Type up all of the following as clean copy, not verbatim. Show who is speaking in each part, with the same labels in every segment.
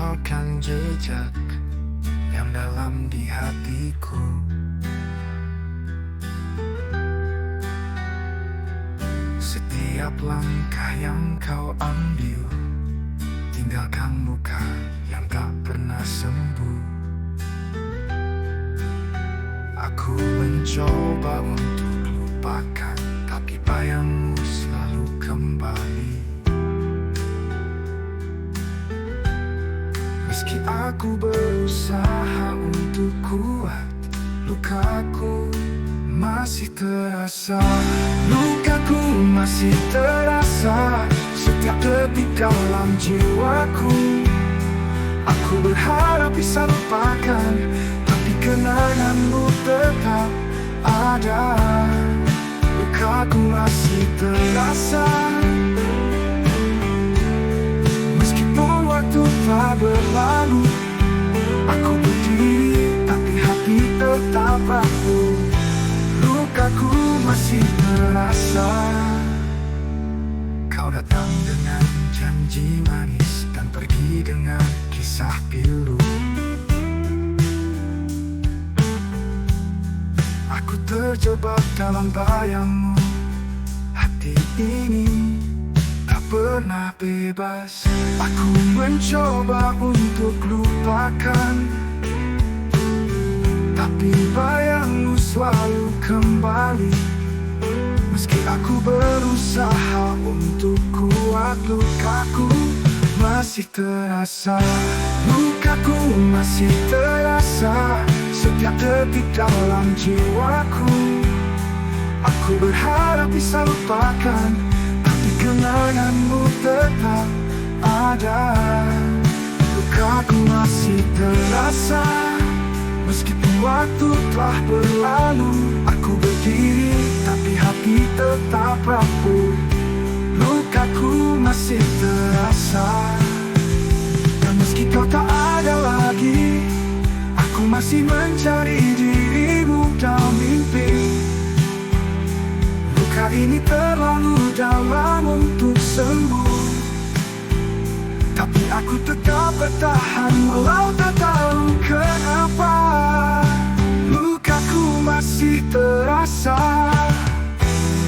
Speaker 1: meninggalkan jejak yang dalam di hatiku. Setiap langkah yang kau ambil tinggalkan luka yang tak pernah sembuh. Aku mencoba untuk lupakan, tapi bayangmu selalu kembali. Meski aku berusaha untuk kuat, lukaku masih terasa. Lukaku masih terasa setiap detik dalam jiwaku. Aku berharap bisa lupakan, tapi kenanganmu tetap ada. Lukaku masih terasa, meskipun waktu telah berlalu. Aku berdiri, tapi hati tetap rapuh. Lukaku masih terasa. Kau datang dengan janji manis dan pergi dengan kisah pilu. Aku terjebak dalam bayangmu. Hati ini tak pernah bebas. Aku mencoba untuk lupakan, tapi bayangmu selalu kembali. Meski aku berusaha untuk kuat, lukaku masih terasa. Lukaku masih terasa setiap detik dalam jiwaku. Aku berharap bisa lupakan, tapi kenanganmu tetap ada. Lukaku masih terasa, meskipun waktu telah berlalu. Aku berdiri, tapi hati tetap rapuh. Lukaku masih terasa. Dan meski kau tak ada lagi, aku masih mencari dirimu dalam mimpi. Luka ini terlalu dalam untuk sembuh, tapi aku tetap bertahan walau tak tahu kenapa. Lukaku masih terasa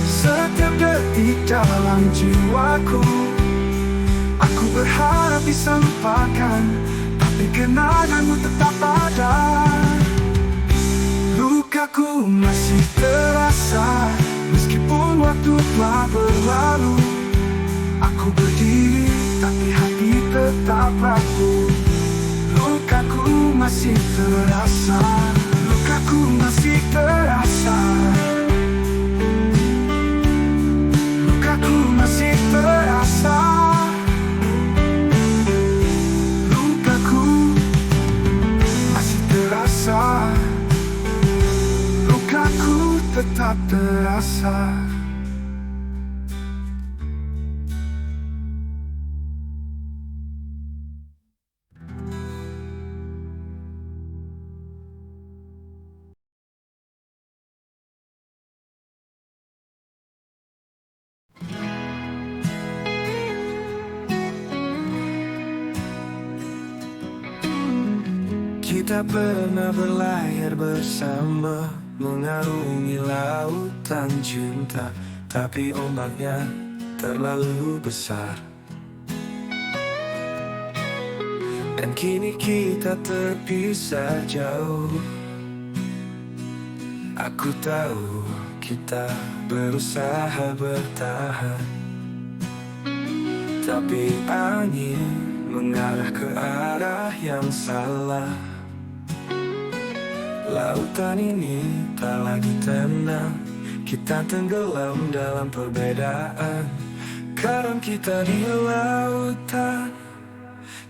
Speaker 1: setiap detik dalam jiwaku. Aku berharap bisa lupakan, tapi kenanganmu tetap ada. Lukaku masih terasa, meskipun waktu telah berlalu. Aku berdiri, tapi hati tetap rapuh. Lukaku masih terasa. Lukaku masih terasa. Lukaku masih terasa. Lukaku masih terasa. Lukaku tetap terasa. Kita pernah berlayar bersama, mengarungi lautan cinta, tapi ombaknya terlalu besar. Dan kini kita terpisah jauh. Aku tahu kita berusaha bertahan, tapi angin mengarah ke arah yang salah. Lautan ini tak lagi tenang, kita tenggelam dalam perbedaan. Karam kita di lautan,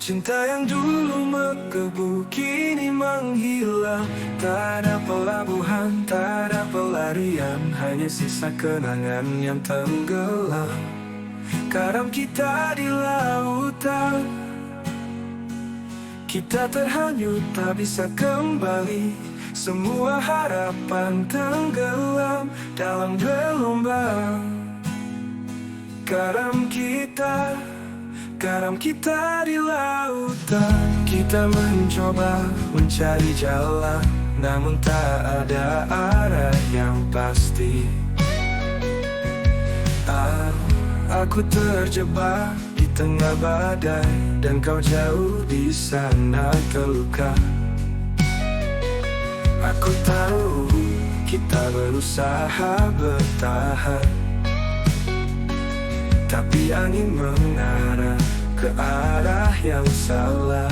Speaker 1: cinta yang dulu menggebu kini menghilang. Tak ada pelabuhan, tak ada pelarian, hanya sisa kenangan yang tenggelam. Karam kita di lautan, kita terhanyut tak bisa kembali. Semua harapan tenggelam dalam gelombang. Karam kita di lautan. kita mencoba mencari jalan, namun tak ada arah yang pasti. Aku terjebak di tengah badai, dan kau jauh di sana terluka. Aku tahu kita berusaha bertahan, tapi angin mengarah ke arah yang salah.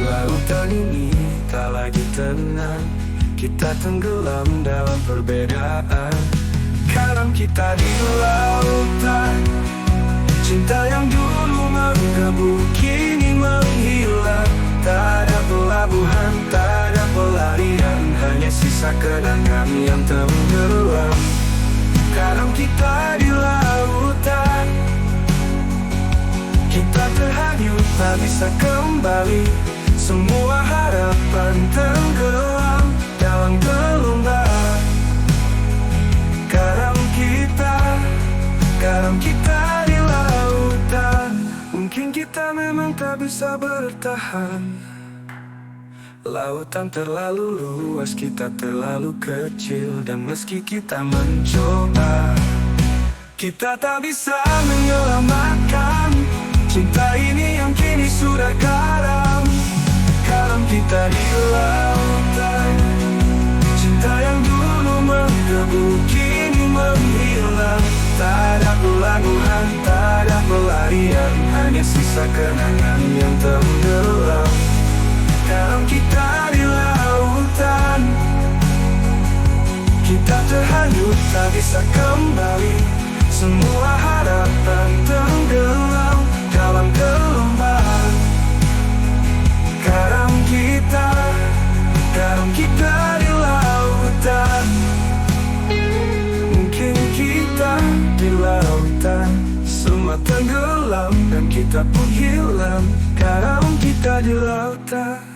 Speaker 1: Lautan ini tak lagi tenang, kita tenggelam dalam perbedaan. Sekarang kita di lautan, cinta yang dulu menggebu kini menghilang. Tak ada pelabuhan, tak ada pelarian, hanya sisa kenangan yang tenggelam. Sekarang kita di lautan, kita terhanyut tak bisa kembali. Semua harapan tenggelam dalam gelombang. Sekarang kita di lautan. Mungkin kita memang tak bisa bertahan. Lautan terlalu luas, kita terlalu kecil. Dan meski kita mencoba, kita tak bisa menyelamatkan cinta ini yang kini sudah karam. Sekarang kita di lautan, cinta yang dulu menggebu kini menghilang. Tak ada pelabuhan, tak ada pelarian, hanya sisa kenangan yang tenggelam. Sekarang kita di lautan, kita terhanyut tak bisa kembali. Semua harapan tenggelam dalam gelombang. Sekarang kita di lautan. Mungkin kita di lautan, semua tenggelam dan kita pun hilang. Sekarang kita di lautan.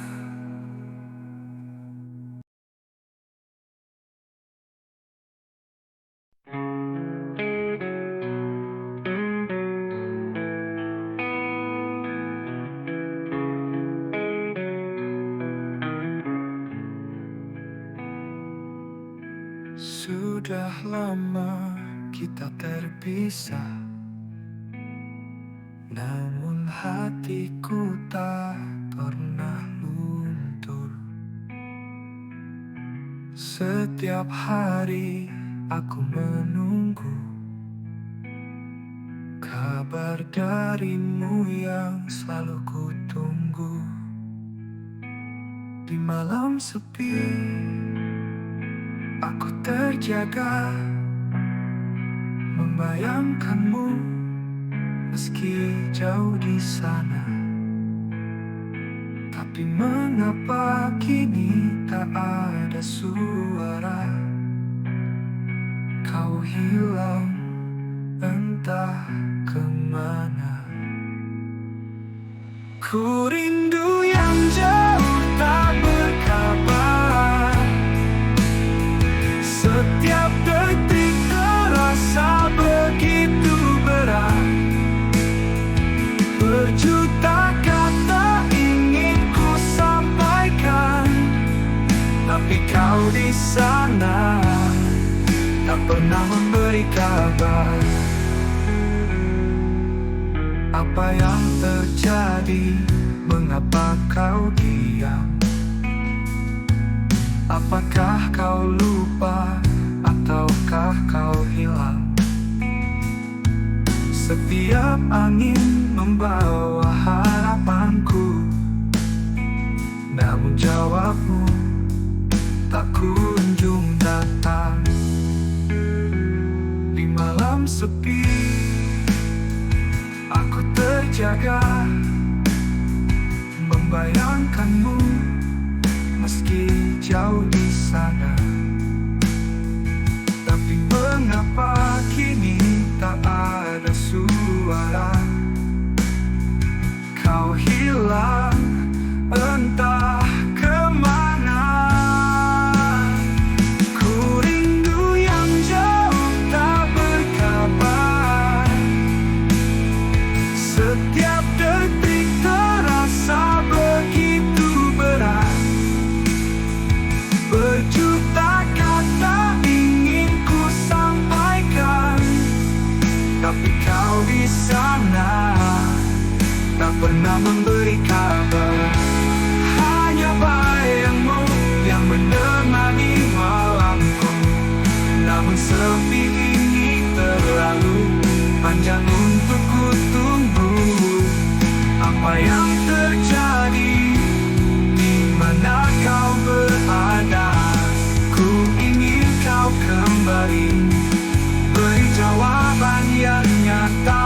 Speaker 1: Sudah lama kita terpisah, namun hatiku tak pernah luntur. Setiap hari aku menunggu kabar darimu yang selalu ku tunggu. Di malam sepi aku terjaga, membayangkanmu meski jauh di sana. Tapi mengapa kini tak ada suara? Kau hilang entah kemana. Ku rindu yang jauh tak berkabar. Setiap detik terasa begitu berat. Berjuta kata ingin ku sampaikan, tapi kau di sana tak pernah memberi kabar. Apa yang terjadi? Mengapa kau diam? Apakah kau lupa ataukah kau hilang? Setiap angin membawa harapanku, namun jawabmu tak kunjung datang. Di malam sepi aku terjaga, membayangkanmu meski jauh di sana. Tapi mengapa kini tak ada suara? Kau hilang entah kemana. Ku rindu yang jauh tak berkabar. Setiap detik terasa pernah memberi kabar. Hanya bayangmu yang menemani malamku. Namun sepi ini terlalu panjang untuk ku tunggu. Apa yang terjadi? Di mana kau berada? Ku ingin kau kembali, beri jawaban yang nyata.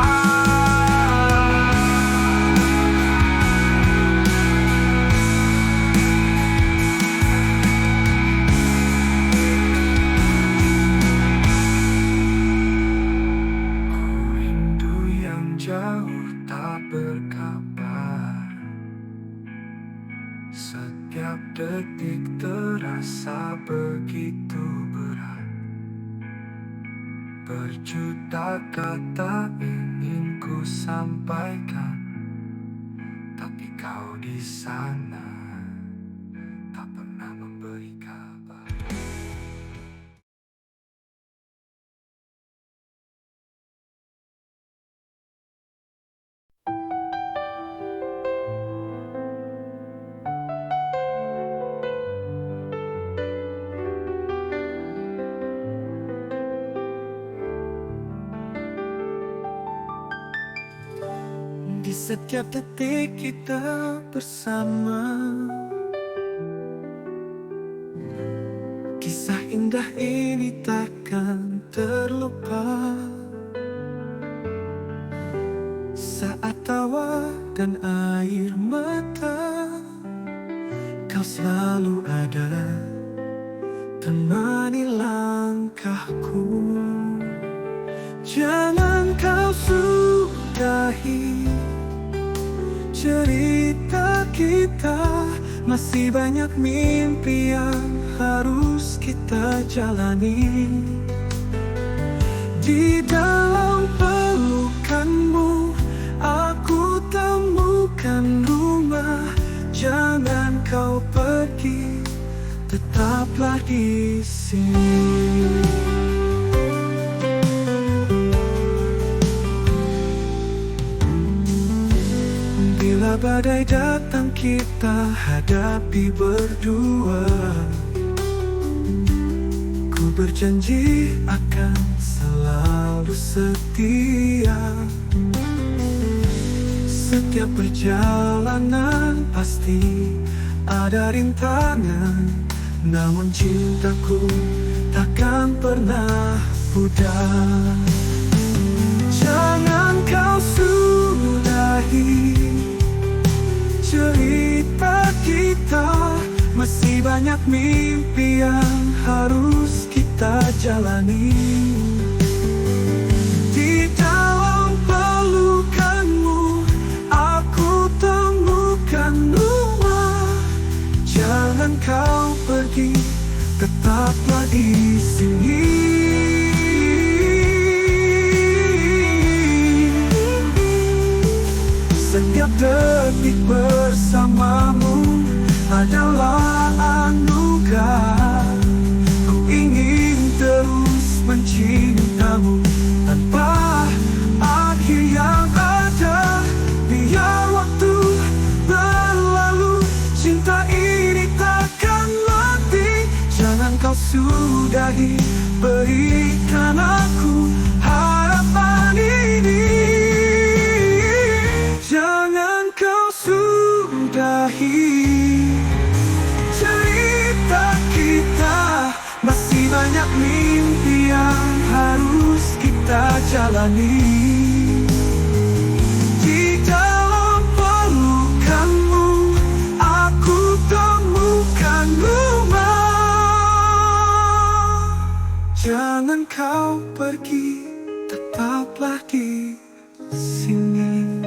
Speaker 1: Ku rindu yang jauh tak berkabar. Setiap detik terasa begitu berat. Berjuta kata ingin ku sampaikan, tapi kau di sana tak pernah memberi kabar. Di setiap detik kita bersama, kisah indah ini takkan terlupa. Saat tawa dan air mata, kau selalu ada, temani langkahku. Jangan kau sudahi cerita kita, masih banyak mimpi yang harus kita jalani. Di dalam pelukanmu aku temukan rumah. Jangan kau pergi, tetaplah di sini. Bila badai datang kita hadapi berdua. Ku berjanji akan selalu setia. Setiap perjalanan pasti ada rintangan, namun cintaku takkan pernah pudar. Jangan kau sudahi cerita kita, masih banyak mimpi yang harus kita jalani. Di dalam pelukanmu aku temukan rumah. Jangan kau pergi, tetaplah di sini. Setiap detik bersamamu adalah anugerah. Ku ingin terus mencintamu tanpa akhir yang ada. Biar waktu berlalu, cinta ini takkan mati. Jangan kau sudahi, berikan aku harapan ini. Jangan kau sudahi cerita kita, masih banyak mimpi yang harus kita jalani. Di dalam pelukanmu aku temukan rumah. Jangan kau pergi, tetaplah di sini.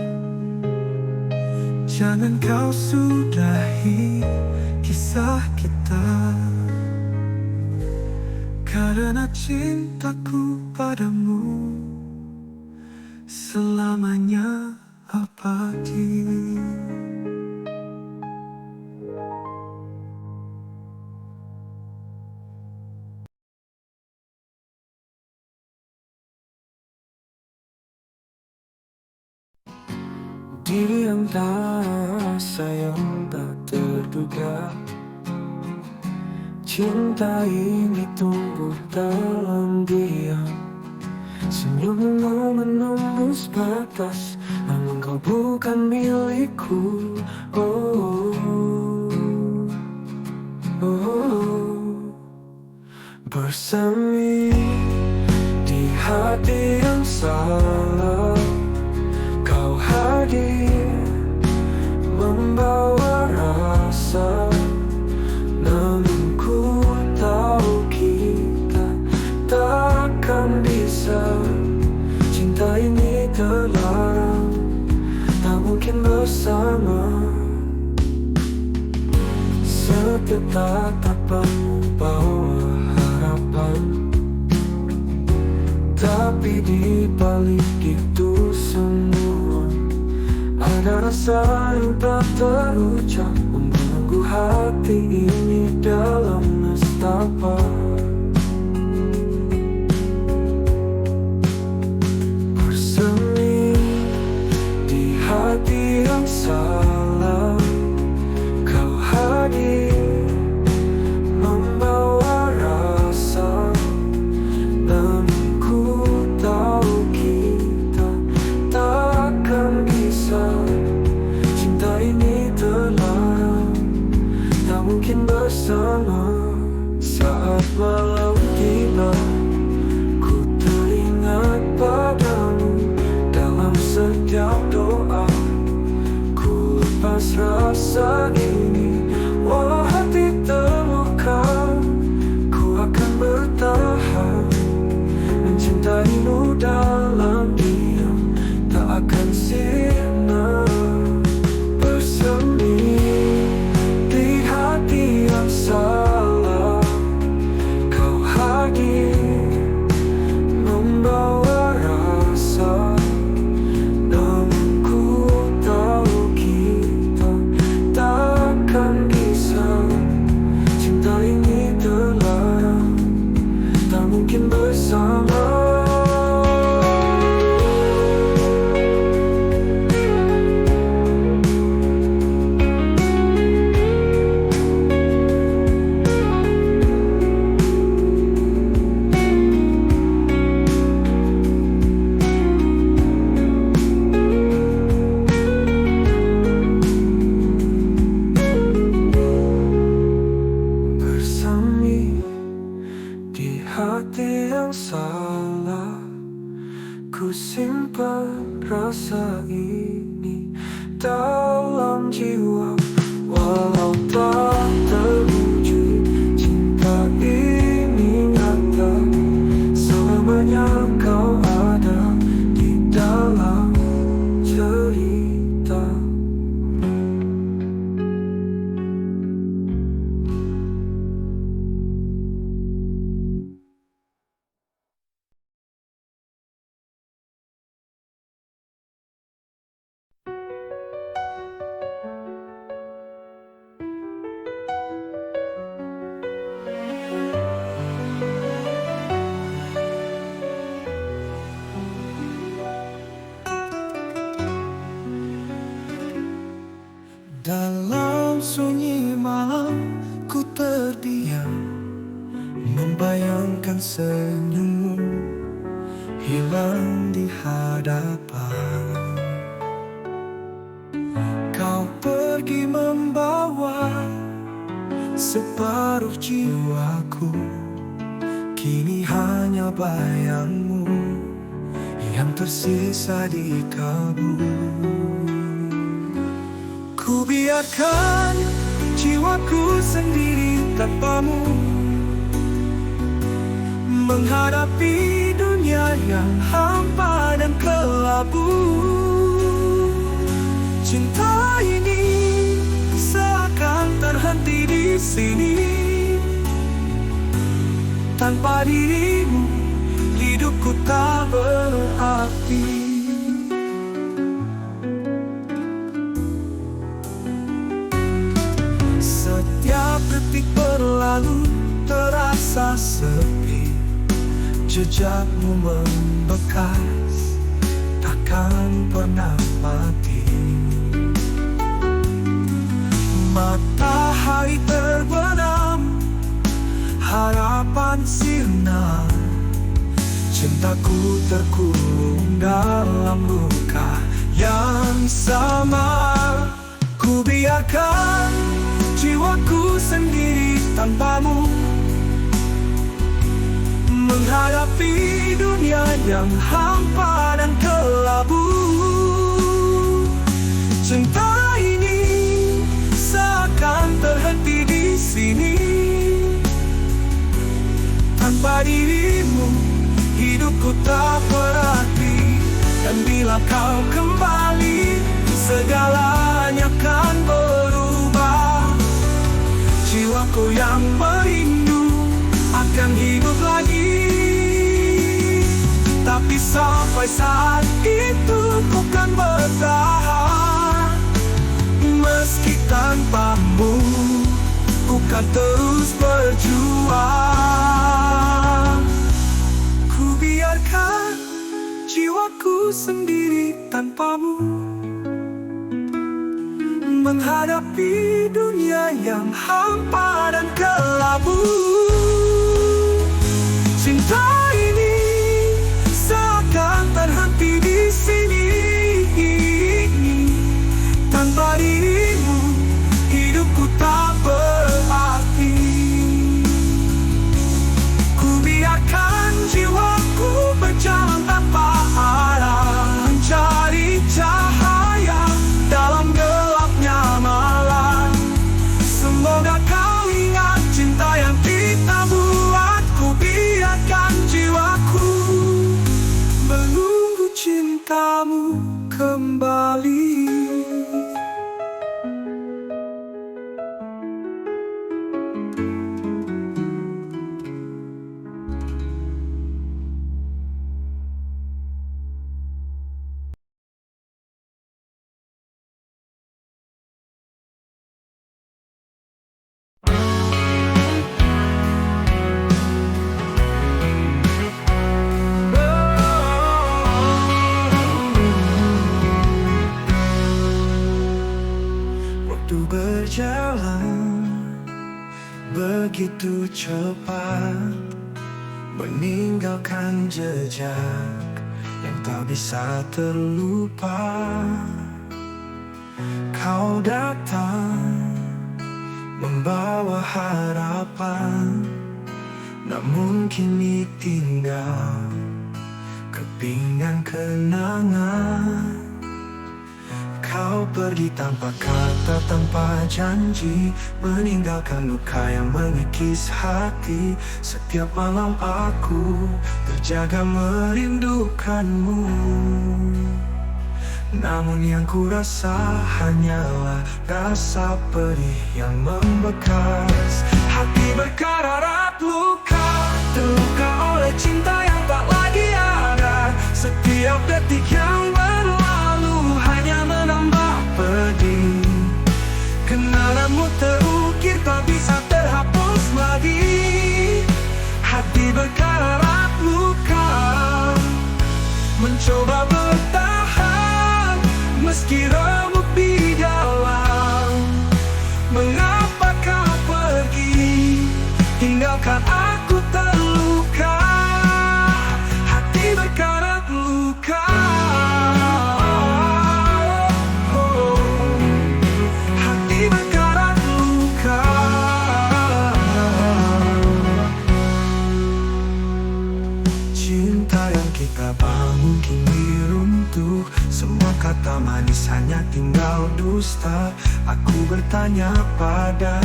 Speaker 1: Jangan kau sudahi kisah kita, karena cintaku padamu selamanya abadi. Diri yang rasa yang tak terduga. Cinta ini tumbuh dalam diam. Senyummu menembus batas, namun kau bukan milikku. Oh, oh, oh. Bersemi di hati yang salah, kau hadir membawa rasa. Namun ku tahu kita takkan bisa. Cinta ini terlarang, tak mungkin bersama. Setiap tatapanmu bawa harapan, tapi di balik itu semua ada rasa yang tak terucap, membelenggu hati ini dalam nestapa. Bersemi di hati yang salah, kau hadir membawa rasa. Namun ku tahu kita takkan bisa. Cinta ini terlarang, tak mungkin bersama. Saat malam tiba, ku teringat padamu. Dalam setiap doa, ku lepas rasa ini. Walau hati terluka, ku akan bertahan. Mencintaimu dalam diam, tak akan sirna. Bersemi di hati yang salah, kau hadir membawa rasa. Namun ku tahu kita takkan bisa. Cinta ini terlarang, tak mungkin bersama. Bersemi di hati yang salah, ku simpan rasa ini dalam jiwa. Walau tak terwujud, cinta ini nyata. Selamanya kau ada di dalam cerita. Dalam sunyi malam ku terdiam, membayangkan senyummu hilang di hadapan. Kau pergi membawa separuh jiwaku, kini hanya bayangmu yang tersisa di kalbu. Ku biarkan jiwaku sendiri tanpamu, menghadapi dunia yang hampa dan kelabu. Cinta ini seakan terhenti di sini. Tanpa dirimu, hidupku tak berarti. Setiap detik berlalu terasa sepi, jejakmu membekas, takkan pernah mati. matahari terbenam, harapan sirna. Cintaku terkurung dalam luka yang sama. Ku biarkan jiwaku sendiri tanpamu, menghadapi dunia yang hampa dan kelabu. Cinta ini seakan terhenti di sini. Tanpa dirimu hidupku tak berarti, dan bila kau kembali segalanya akan berubah. Jiwaku yang merindu akan hidup lagi, tapi sampai saat itu ku kan bertahan. Meski tanpamu ku kan terus berjuang. Ku biarkan jiwaku sendiri tanpamu, menghadapi dunia yang hampa dan kelabu. Cinta ini seakan terhenti di sini. Tanpa dirimu hidupku tak berarti. Ku biarkan jiwaku berjalan tanpa arah, mencari cahaya dalam gelapnya malam. Semoga kau ingat cinta yang kita buat. Ku biarkan jiwaku menunggu cintamu kembali. Waktu berjalan begitu cepat, meninggalkan jejak yang tak bisa terlupa. Kau datang membawa harapan, namun kini tinggal kepingan kenangan. Kau pergi tanpa kata, tanpa janji, meninggalkan luka yang mengikis hati. Setiap malam aku terjaga merindukanmu, namun yang ku rasa hanyalah rasa perih yang membekas. Hati berkarat luka, terluka oleh cinta yang tak lagi ada. Setiap detik yang berlalu hanya menambah pedih. Kenanganmu terukir tak bisa terhapus lagi. Hati berkarat luka, mencoba bertahan meski remuk di dalam. Mengapa kau pergi, tinggalkan aku terluka. Hati berkarat luka, hati berkarat luka. Cinta yang kita bangun kini runtuh, semua kata manis hanya tinggal dusta. Aku bertanya pada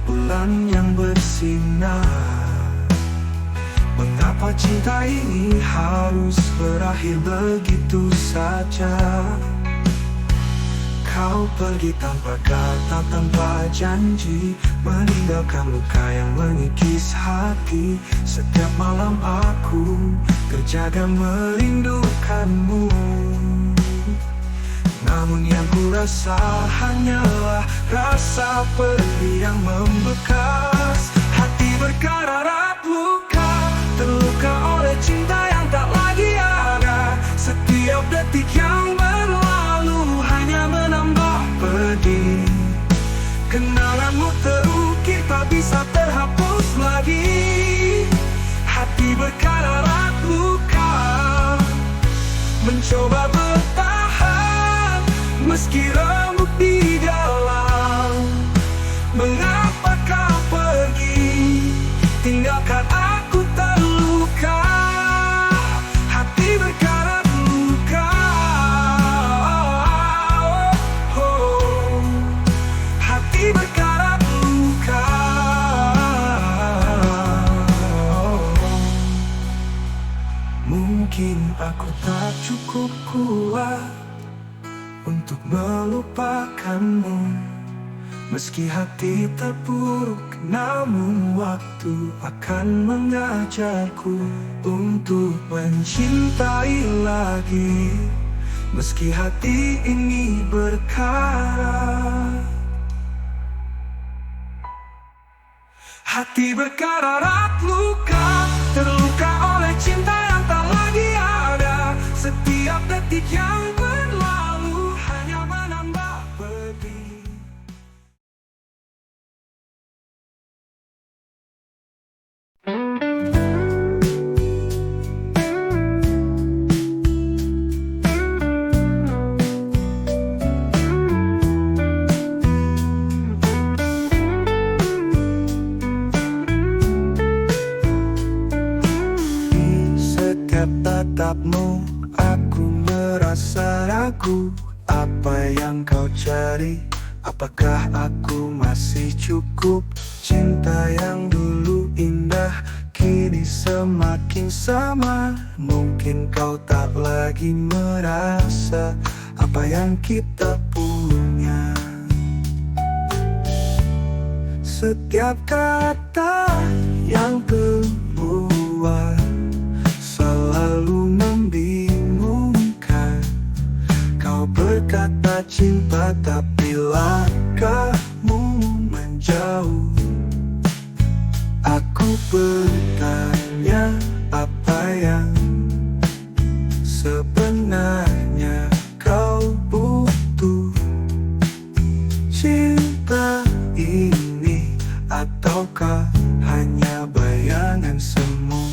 Speaker 1: bulan yang bersinar, mengapa cinta ini harus berakhir begitu saja? Kau pergi tanpa kata, tanpa janji, meninggalkan luka yang mengikis hati. Setiap malam aku terjaga merindukanmu, namun yang ku rasa hanyalah rasa perih yang membekas. Hati berkarat luka, terluka oleh cinta yang tak lagi ada. Setiap detik yang berlalu hanya menambah pedih. Kenanganmu terus Aku tak cukup kuat untuk melupakanmu. Meski hati terpuruk, namun waktu akan mengajarku untuk mencintai lagi. Meski hati ini berkarat, hati berkarat luka, terluka oleh cinta yang tak lagi ada. Setiap detik yang berlalu hanya menambah pedih. Setiap tatapmu, aku merasa ragu. Apa yang kau cari? Apakah aku masih cukup? Cinta yang dulu indah, kini semakin sama. Mungkin kau tak lagi merasa apa yang kita punya. Setiap kata yang keluar selalu membingungkan. Kau berkata cinta, tapi langkahmu menjauh. Aku bertanya, apa yang sebenarnya kau butuh? Cinta ini ataukah hanya bayangan semu?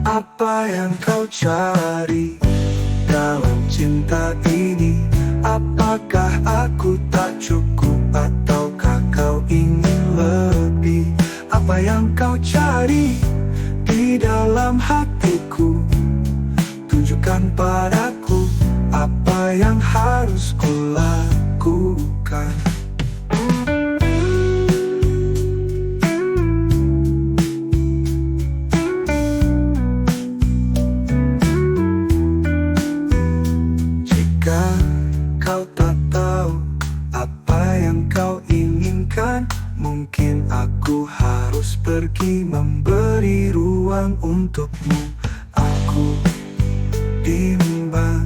Speaker 1: Apa yang kau cari dalam cinta ini? Apakah aku tak cukup ataukah kau ingin lebih? Apa yang kau cari di dalam hatiku? Tunjukkan padaku apa yang harus ku lakukan. Jika kau tak tahu apa yang kau inginkan, mungkin aku harus pergi memberi ruang untukmu. Aku bimbang.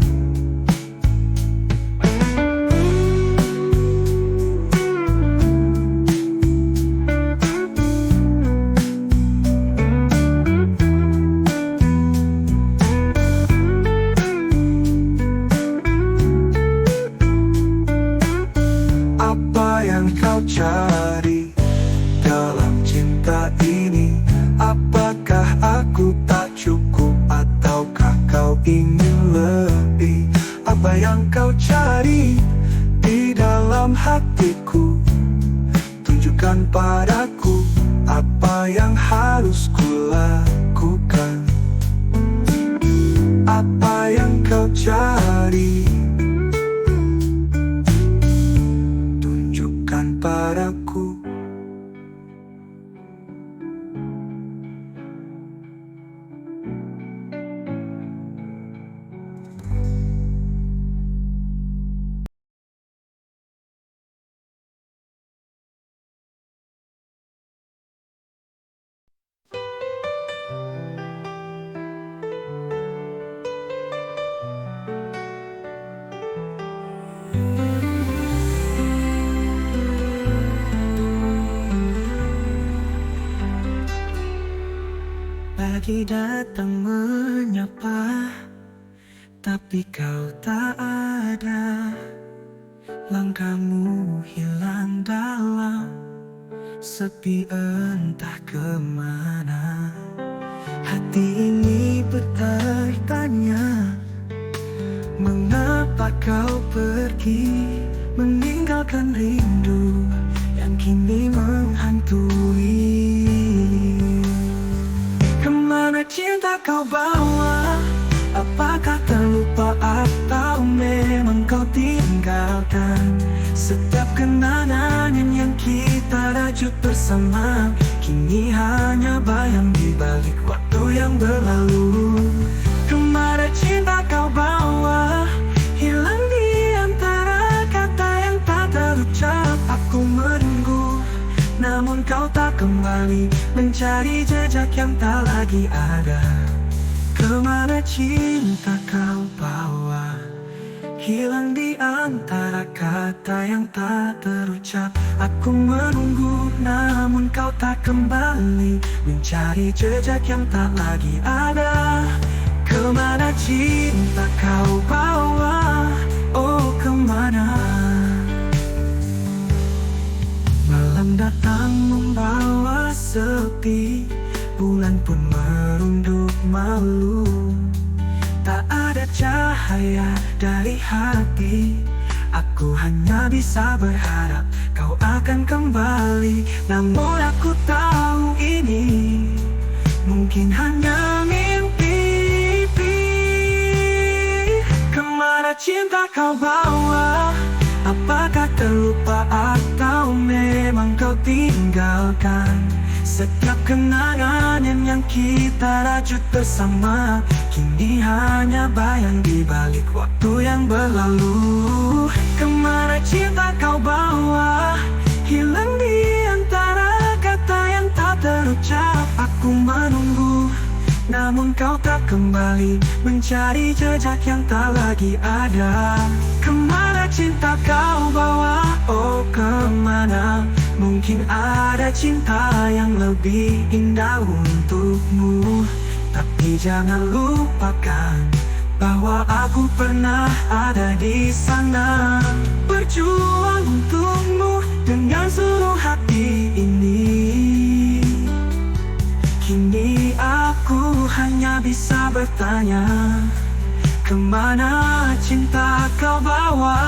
Speaker 1: Apa yang kau cari dalam cinta ini? Apakah aku tak cukup ataukah kau ingin lebih? Apa yang kau cari di dalam hatiku? Tunjukkan padaku apa yang harus ku lakukan. Apa yang kau cari? Padaku. Pagi datang menyapa, tapi kau tak ada. Langkahmu hilang dalam sepi, entah kemana. Hati ini bertanya, mengapa kau pergi, meninggalkan rindu yang kini menghantui. Kemana cinta kau bawa? Apakah terlupa atau memang kau tinggalkan? Setiap kenangan yang kita rajut bersama kini hanya bayang di balik waktu yang berlalu. Kemana cinta kau bawa? Hilang di antara kata yang tak terucap. Aku menunggu, namun kau tak kembali, mencari jejak yang tak lagi ada. Kemana cinta kau bawa? Hilang di antara kata yang tak terucap. Aku menunggu, namun kau tak kembali, mencari jejak yang tak lagi ada. Kemana cinta kau bawa? Oh kemana? Malam datang membawa sepi, bulan pun merunduk malu. Tak ada cahaya dari hati. Aku hanya bisa berharap kau akan kembali. Namun aku tahu ini mungkin hanya mimpi. Kemana cinta kau bawa? Apakah terlupa atau memang kau tinggalkan? Setiap kenangan yang kita rajut bersama kini hanya bayang di balik waktu yang berlalu. Kemana cinta kau bawa? Hilang di antara kata yang tak terucap. Aku menunggu, namun kau tak kembali, mencari jejak yang tak lagi ada. Kemana cinta kau bawa? Oh kemana? Mungkin ada cinta yang lebih indah untukmu. Tapi jangan lupakan bahwa aku pernah ada di sana, berjuang untukmu dengan seluruh hati ini. Kini aku hanya bisa bertanya, kemana cinta kau bawa?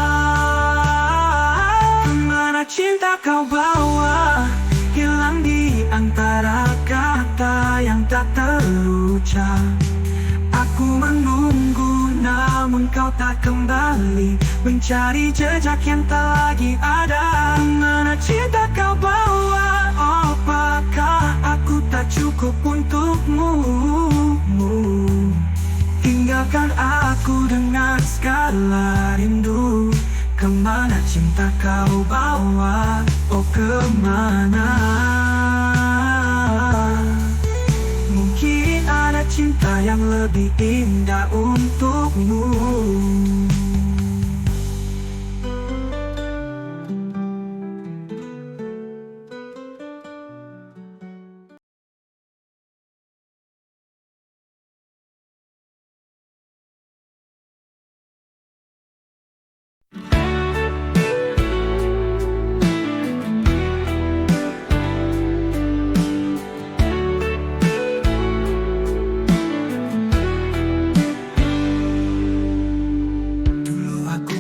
Speaker 1: Kemana cinta kau bawa? Hilang di antara kata yang tak terucap. Aku menunggu, namun kau tak kembali, mencari jejak yang tak lagi ada. Kemana cinta kau bawa? Apakah aku tak cukup untukmu? Tinggalkan aku dengan segala rindu. Kemana cinta kau bawa? Oh kemana? Mungkin ada cinta yang lebih indah untukmu.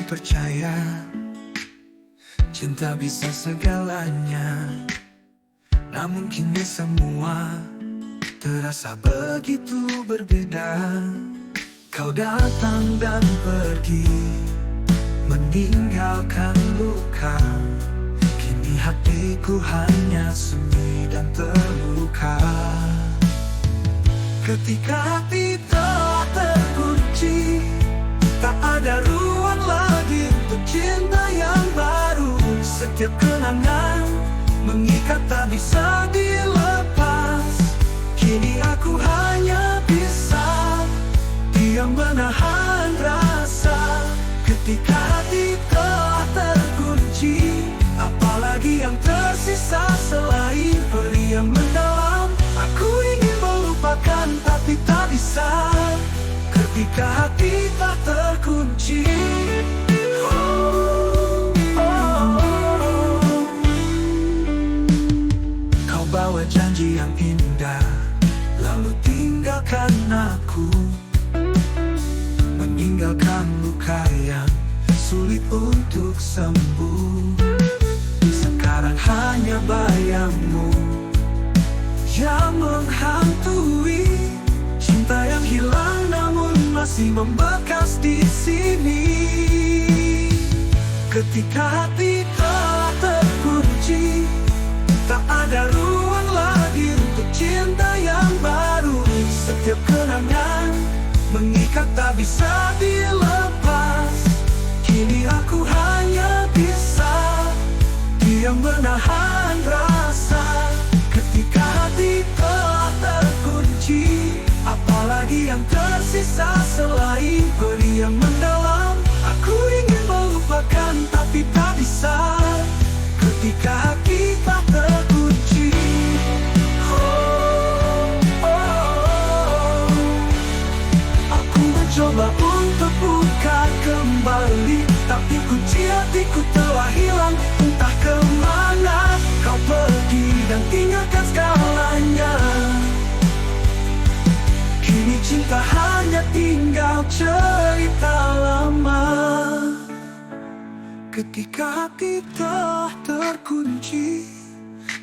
Speaker 1: Percaya cinta bisa segalanya, namun kini semua terasa begitu berbeda. Kau datang dan pergi, meninggalkan luka. Kini hatiku hanya sunyi dan terluka. Ketika hati telah terkunci, tak ada ruang lagi untuk cinta yang baru. Setiap kenangan mengikat tak bisa dilepas. Kini aku hanya bisa diam menahan rasa. Ketika hati telah terkunci, apalagi yang tersisa selain pedih yang mendalam. Aku ingin melupakan tapi tak bisa. Ketika hati tak terkunci, kau bawa janji yang indah, lalu tinggalkan aku, meninggalkan luka yang sulit untuk sembuh. Sekarang hanya bayangmu yang menghantui, cinta yang hilang namun masih membekas di sini. Ketika hati telah terkunci, tak ada ruang lagi untuk cinta yang baru. tak bisa dilepas. Kini aku hanya bisa diam menahan rasa. Ketika hati telah terkunci, apalagi yang tersisa selain berdiam mendalam. Aku ingin melupakan tapi tak bisa, ketika hati tak terkunci. Aku mencoba untuk buka kembali, tapi kunci hatiku telah hilang. Entah kemana kau pergi dan tinggalkan segalanya. Kini cinta hanya tinggal cerita lama. Ketika hati telah terkunci,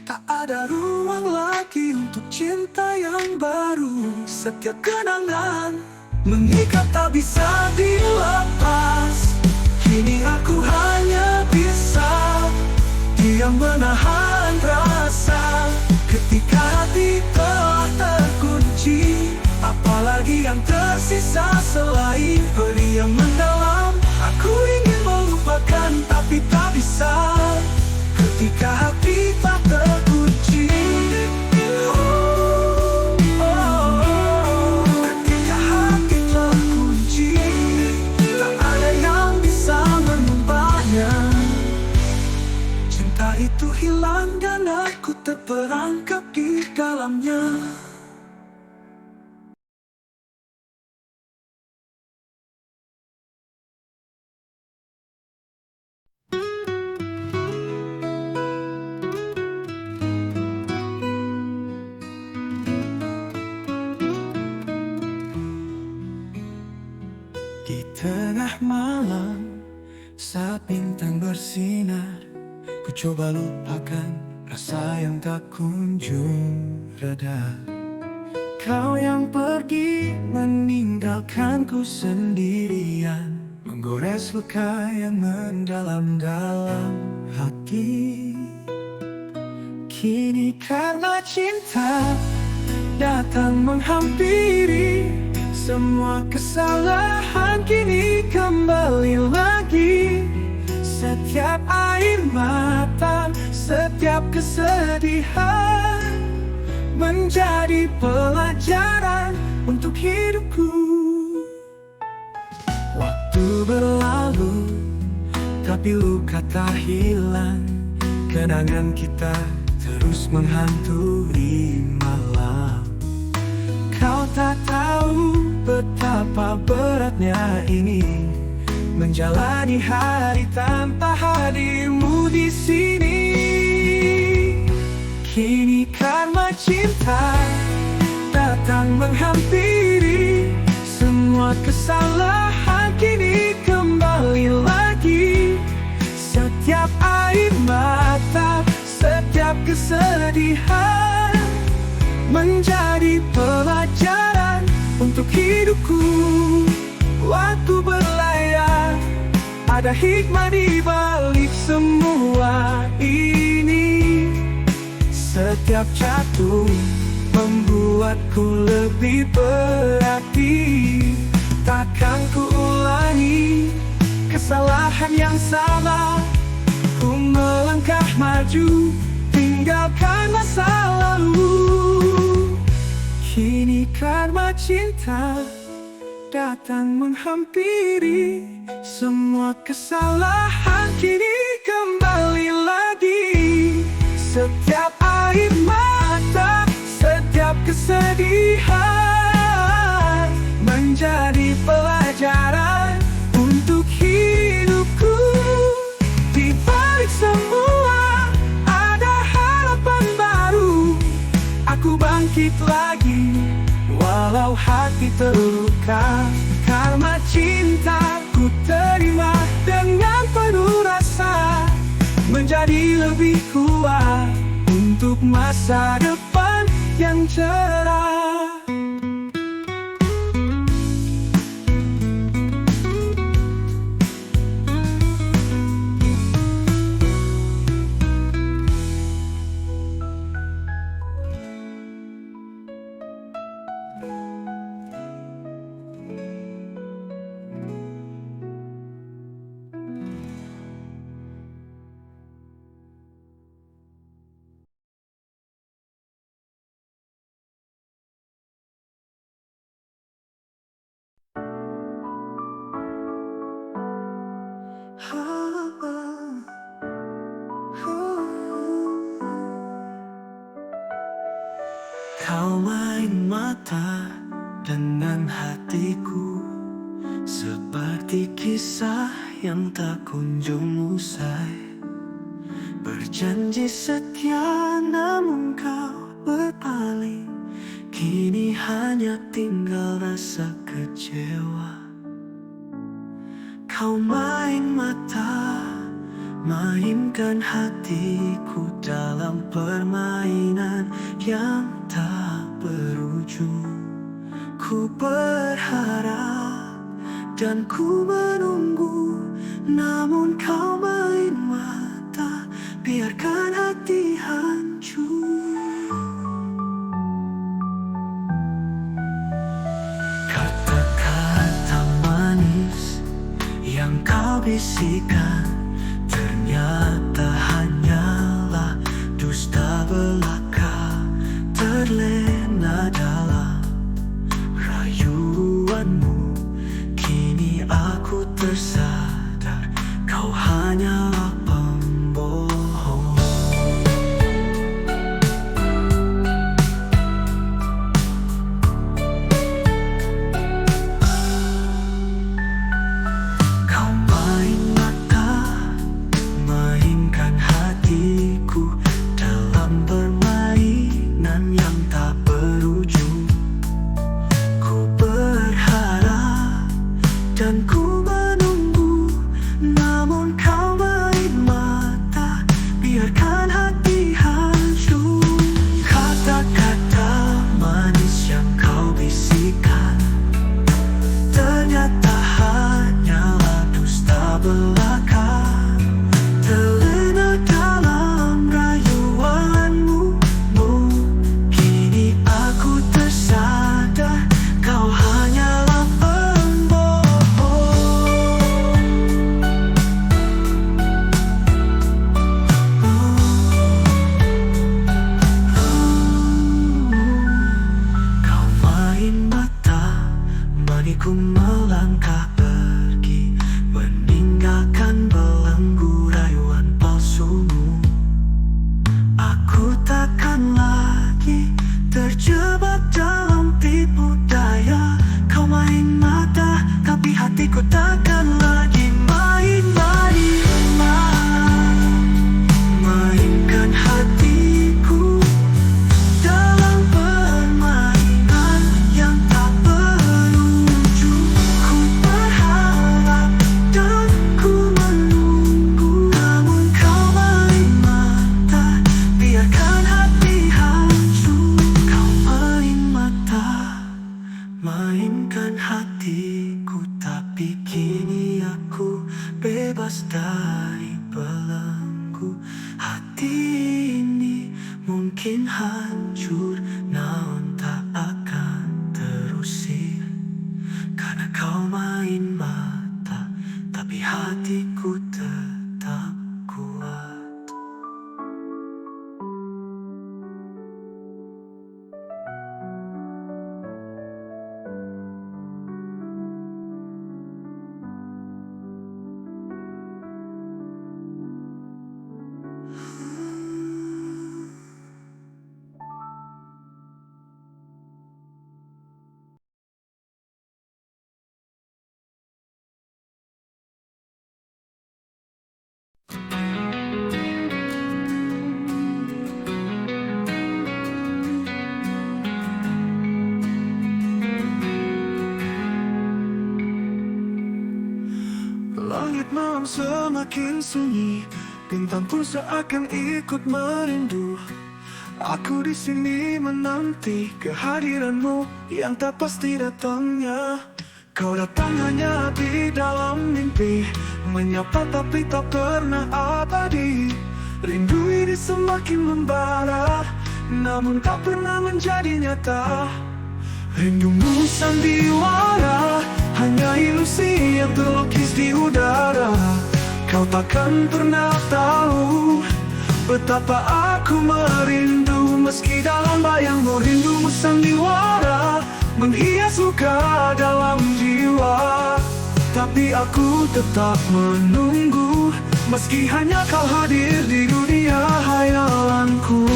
Speaker 1: tak ada ruang lagi untuk cinta yang baru. Setiap kenangan mengikat tak bisa dilepas. Kini aku hanya bisa diam menahan rasa. Ketika hati telah terkunci, apalagi yang tersisa selain berdiam mendalam. Aku ingin melupakan tapi tak bisa, ketika hati tak terkunci. Ketika hati terkunci, tak ada yang bisa mengubahnya. Cinta itu hilang dan aku terperangkap di dalamnya. Di tengah malam, saat bintang bersinar, ku coba lupakan rasa yang tak kunjung reda. Kau yang pergi meninggalkanku sendirian, menggores luka yang mendalam dalam hati. Kini karena cinta datang menghampiri, semua kesalahan kini kembali lagi. Setiap air mata, setiap kesedihan menjadi pelajaran untuk hidupku. Waktu berlalu, tapi luka tak hilang. Kenangan kita terus menghantui malam. Kau tak tahu betapa beratnya ini, menjalani hari tanpa hadirmu di sini. Kini karena cinta datang menghampiri, semua kesalahan kini kembali lagi. Setiap air mata, setiap kesedihan menjadi pelajaran untuk hidupku. Waktu berlayar, ada hikmah di balik semua ini. Setiap jatuh membuatku lebih berarti. Takkan ku ulangi kesalahan yang sama. Ku melangkah maju, tinggalkan masa lalu. Kini karena cinta datang menghampiri, semua kesalahan kini kembali lagi. Setiap air mata, setiap kesedihan menjadi pelajaran untuk hidupku. Di balik semua ada harapan baru. Aku bangkit lagi walau hati terluka. Karena cinta ku terima dengan penuh rasa, menjadi lebih kuat untuk masa depan yang cerah. Kau main mata dengan hatiku, seperti kisah yang tak kunjung usai. Berjanji setia namun kau berpaling, kini hanya tinggal rasa kecewa. Kau main mata, mainkan hatiku dalam permainan yang tak berujung. Ku berharap dan ku menunggu, namun kau main mata, biarkan hati hancur. Kata-kata manis yang kau bisikan ternyata hanyalah dusta belaka, terlena dalam rayuanmu. Kini aku tersadar kau hanyalah pembohong. Kau main mata, mainkan hatiku dalam permainan yang tak berujung. Ku berharap dan ku menunggu, namun kau main mata, biarkan hati hancur. Kata-kata manis yang kau bisikan ternyata hanyalah dusta belaka, terlena dalam rayuanmu. Kini aku tersadar kau hanyalah pembohong. Kau main mata, maniku melangkah pergi, meninggalkan belenggu rayuan palsumu. Aku takkan lagi terjebak dalam tipu daya. Kau main mata, tapi hatiku takkan lagi main-main. Mainkan hatiku dalam permainan yang tak berujung. Ku berharap dan ku menunggu, namun kau main mata, biarkan hati hancur. Kau main mata, mainkan hatiku, tapi kini aku bebas dari belenggu. Hati ini mungkin hancur, namun tak akan terusir, karena kau main mata, tapi hatiku tetap kuat. Langit malam semakin sunyi, bintang pun seakan ikut merindu. Aku di sini menanti kehadiranmu yang tak pasti datangnya. Kau datang hanya di dalam mimpi, menyapa tapi tak pernah abadi. Rindu ini semakin membara, namun tak pernah menjadi nyata. Rindumu sandiwara, hanya ilusi yang terlukis di udara. Kau takkan pernah tahu betapa aku merindu, meski dalam bayangmu. Rindumu sandiwara, menghias luka dalam jiwa. Tapi aku tetap menunggu, meski hanya kau hadir di dunia hayalanku.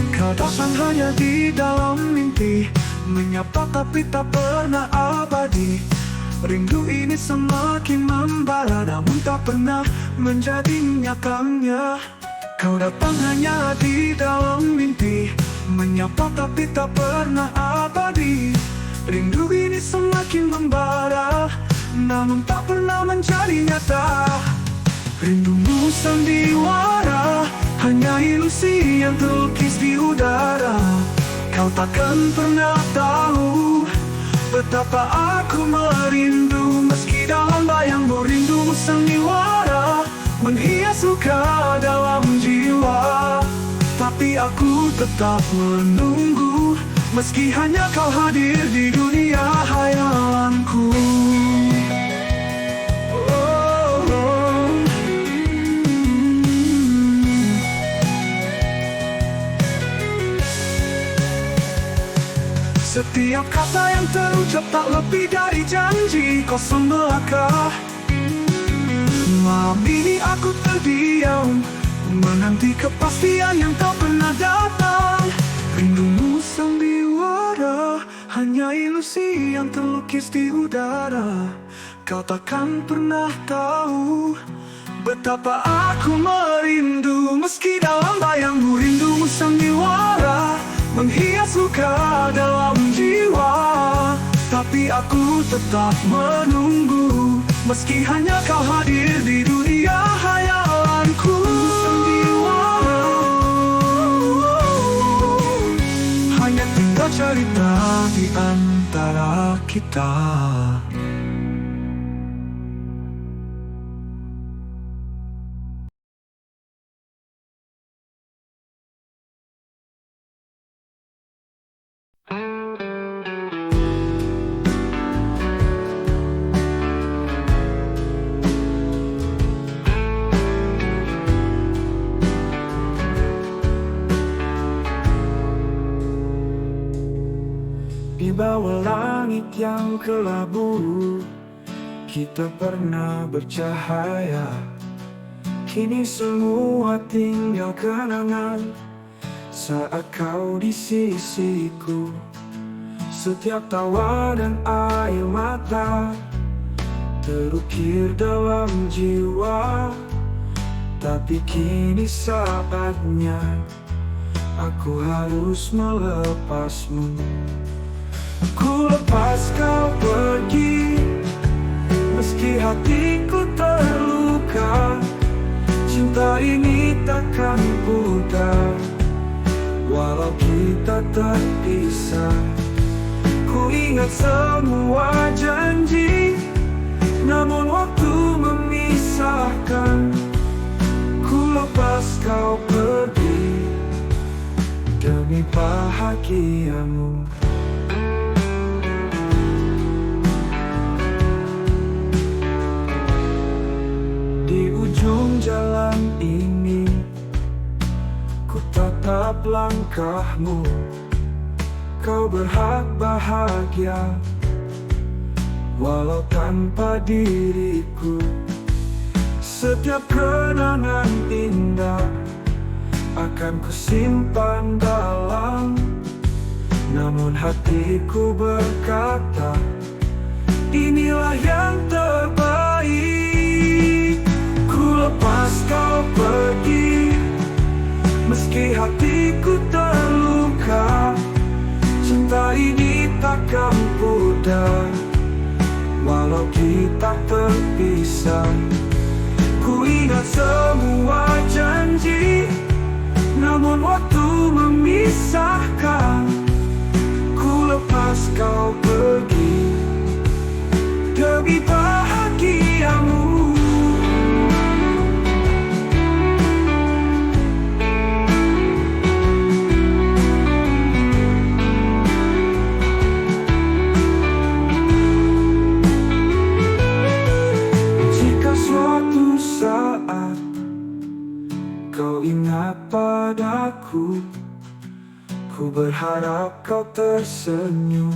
Speaker 1: Kau datang hanya di dalam mimpi, menyapa tapi tak pernah abadi. Rindu ini semakin membara, namun tak pernah menjadi nyatanya. Kau datang hanya di dalam mimpi, menyapa tapi tak pernah abadi. Rindu ini semakin membara, namun tak pernah menjadi nyata. Rindumu sandiwara, hanya ilusi yang terlukis di udara. Kau takkan pernah tahu betapa aku merindu, meski dalam bayangmu rindumu sandiwara menghias luka dalam jiwa. Tapi aku tetap menunggu, meski hanya kau hadir di dunia hayalanku. Setiap kata yang terucap tak lebih dari janji kosong belaka. Malam ini aku terdiam, menanti kepastian yang tak pernah datang. Rindumu sandiwara, hanya ilusi yang terlukis di udara. Kau takkan pernah tahu betapa aku merindu, meski dalam bayangmu rindumu sandiwara menghias luka dalam jiwa. Tapi aku tetap menunggu, meski hanya kau hadir di dunia hayalanku. Sandiwara, hanya tinggal cerita di antara kita. Di bawah langit yang kelabu, kita pernah bercahaya. Kini semua tinggal kenangan saat kau di sisiku. Setiap tawa dan air mata terukir dalam jiwa. Tapi kini saatnya aku harus melepasmu. Ku lepas kau pergi, meski hatiku terluka. Cinta ini takkan pudar, walau kita terpisah. Ku ingat semua janji, namun waktu memisahkan. Ku lepas kau pergi demi bahagiamu. Di ujung jalan ini, ku tatap langkahmu. Kau berhak bahagia, walau tanpa diriku. Setiap kenangan indah akan kusimpan dalam, namun hatiku berkata, inilah yang terbaik. Lepas kau pergi, meski hatiku terluka. Cinta ini takkan pudar, walau kita terpisah. Ku ingat semua janji, namun waktu memisahkan. Ku lepas kau pergi demi bahagiamu. Kau ingat padaku, ku berharap kau tersenyum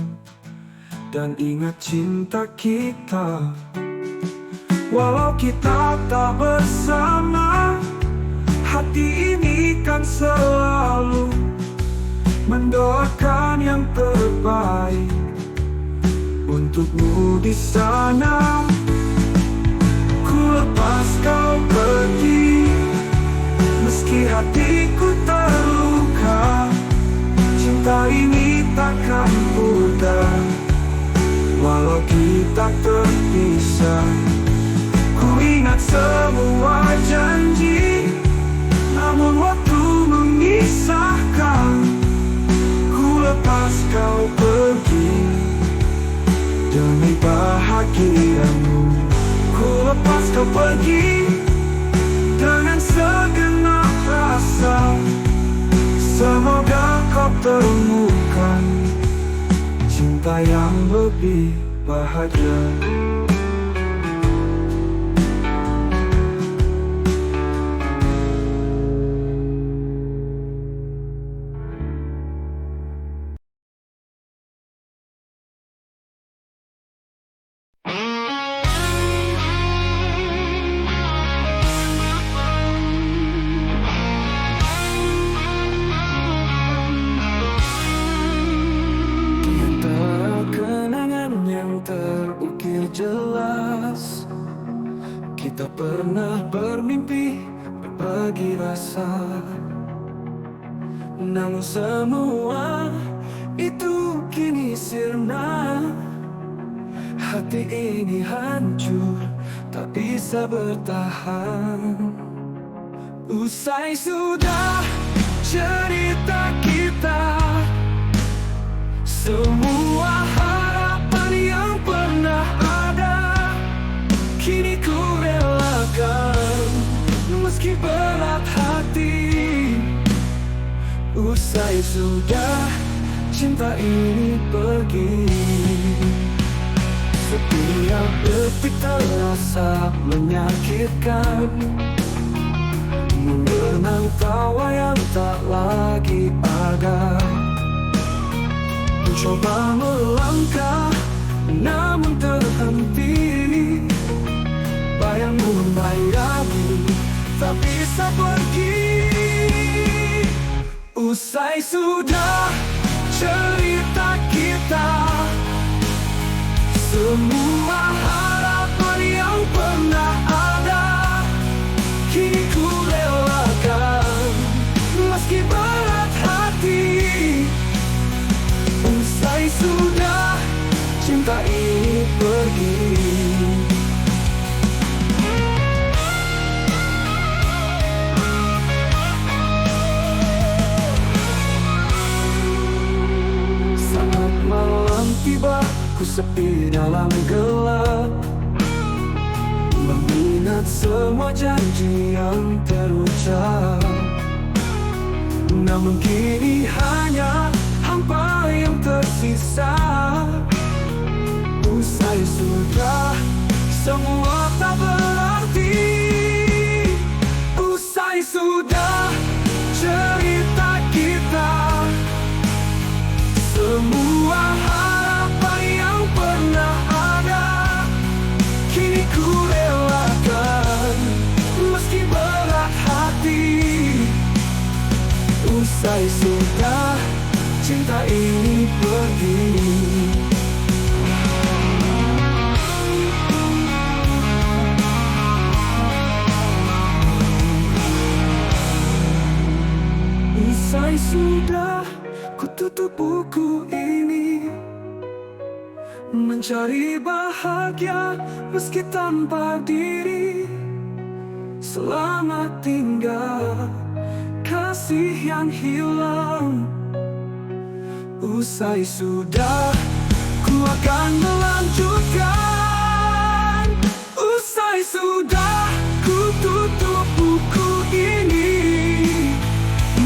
Speaker 1: dan ingat cinta kita. Walau kita tak bersama, hati ini kan selalu mendoakan yang terbaik untukmu di sana. Ku lepas kau pergi, meski hatiku terluka. Cinta ini takkan pudar walau kita terpisah. Ku ingat semua janji, namun waktu memisahkan. Ku lepas kau pergi demi bahagiamu. Ku lepas kau pergi dengan segenap rasa. Semoga kau temukan cinta yang lebih bahagia. Terukir jelas, kita pernah bermimpi berbagi rasa. Namun semua itu kini sirna. Hati ini hancur, tak bisa bertahan. Usai sudah cerita kita, semua harapan yang pernah ada kini ku relakan, meski berat hati. Usai sudah cinta ini pergi, setiap detik terasa menyakitkan. Mengenang tawa yang tak lagi ada. Coba melangkah, namun terhenti. Bayangmu membayangi, tak bisa pergi. Usai sudah cerita kita, semua harapan yang pernah ada kini ku relakan, meski berat hati. Usai sudah cinta ini pergi. Saat malam tiba, ku sepi dalam gelap, mengingat semua janji yang terucap. Namun kini hanya hampa yang tersisa. Usai sudah semua tak berarti. Usai sudah cerita kita, semua harapan yang pernah ada kini ku relakan, meski berat hati. Usai sudah cinta ini pergi. Usai sudah ku tutup buku ini, mencari bahagia meski tanpa diri. Selamat tinggal kasih yang hilang. Usai sudah ku akan melanjutkan. Usai sudah ku tutup buku ini,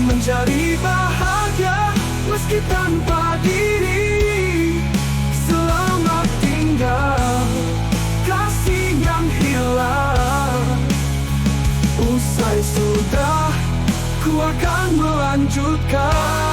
Speaker 1: mencari bahagia meski tanpa diri. Selamat tinggal kasih yang hilang. Usai sudah ku akan melanjutkan.